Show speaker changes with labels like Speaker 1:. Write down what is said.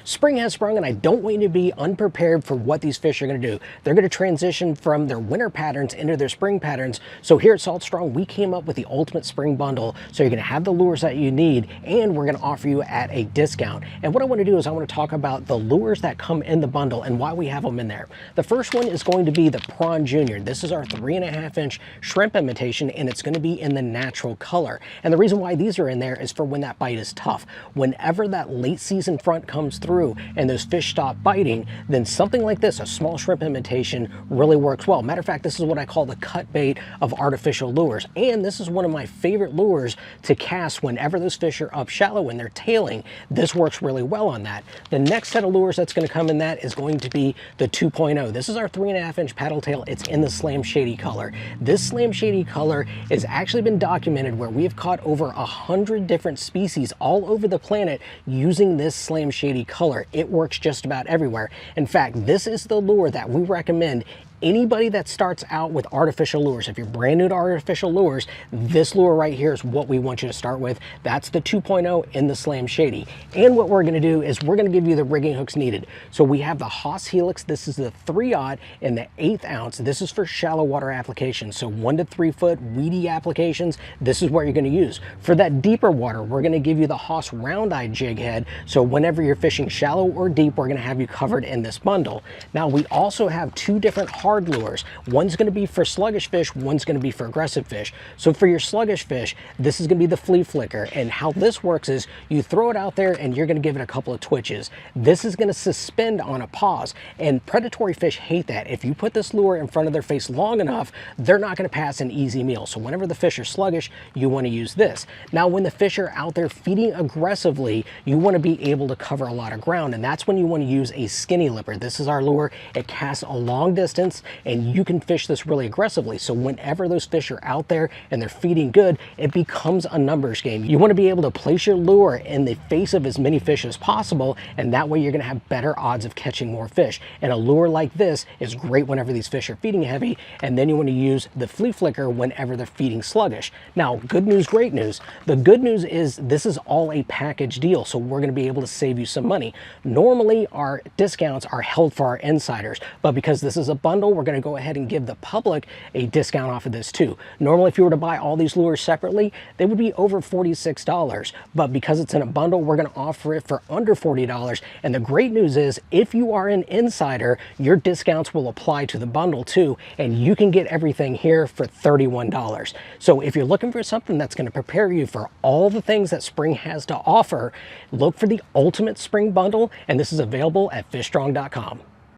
Speaker 1: Spring has sprung, and I don't want you to be unprepared for what these fish are going to do. They're going to transition from their winter patterns into their spring patterns. So here at Salt Strong, we came up with the ultimate spring bundle. So you're going to have the lures that you need, and we're going to offer you at a discount. And what I want to do is I want to talk about the lures that come in the bundle and why we have them in there. The first one is going to be the Prawn Junior. This is our 3.5-inch shrimp imitation, and it's going to be in the natural color. And the reason why these are in there is for when that bite is tough. Whenever that late season front comes through and those fish stop biting, then something like this, a small shrimp imitation, really works well. Matter of fact, this is what I call the cut bait of artificial lures. And this is one of my favorite lures to cast whenever those fish are up shallow and they're tailing. This works really well on that. The next set of lures that's going to come in that is going to be the 2.0. This is our 3.5-inch paddle tail. It's in the Slam Shady color. This Slam Shady color has actually been documented where we have caught over 100 different species all over the planet using this Slam Shady color. It works just about everywhere. In fact, this is the lure that we recommend anybody that starts out with artificial lures. If you're brand new to artificial lures, this lure right here is what we want you to start with. That's the 2.0 in the Slam Shady. And what we're going to do is we're going to give you the rigging hooks needed. So we have the Haas Helix. This is the 3/0 and the 1/8 ounce. This is for shallow water applications. So 1 to 3 foot weedy applications, this is what you're going to use. For that deeper water, we're going to give you the Haas round-eye jig head. So whenever you're fishing shallow or deep, we're going to have you covered in this bundle. Now we also have two different hard lures. One's going to be for sluggish fish, one's going to be for aggressive fish. So for your sluggish fish, this is going to be the Flea flicker. And how this works is you throw it out there and you're going to give it a couple of twitches. This is going to suspend on a pause, and predatory fish hate that. If you put this lure in front of their face long enough, they're not going to pass an easy meal. So whenever the fish are sluggish, you want to use this. Now when the fish are out there feeding aggressively, you want to be able to cover a lot of ground, and that's when you want to use a skinny lipper. This is our lure. It casts a long distance, and you can fish this really aggressively. So whenever those fish are out there and they're feeding good, it becomes a numbers game. You want to be able to place your lure in the face of as many fish as possible, and that way you're going to have better odds of catching more fish. And a lure like this is great whenever these fish are feeding heavy, and then you want to use the Flea flicker whenever they're feeding sluggish. Now, good news, great news. The good news is this is all a package deal, so we're going to be able to save you some money. Normally, our discounts are held for our insiders, but because this is a bundle, we're going to go ahead and give the public a discount off of this too. Normally, if you were to buy all these lures separately, they would be over $46, but because it's in a bundle, we're going to offer it for under $40. And the great news is, if you are an insider, your discounts will apply to the bundle too, and you can get everything here for $31. So if you're looking for something that's going to prepare you for all the things that spring has to offer, look for the ultimate spring bundle, and this is available at fishstrong.com.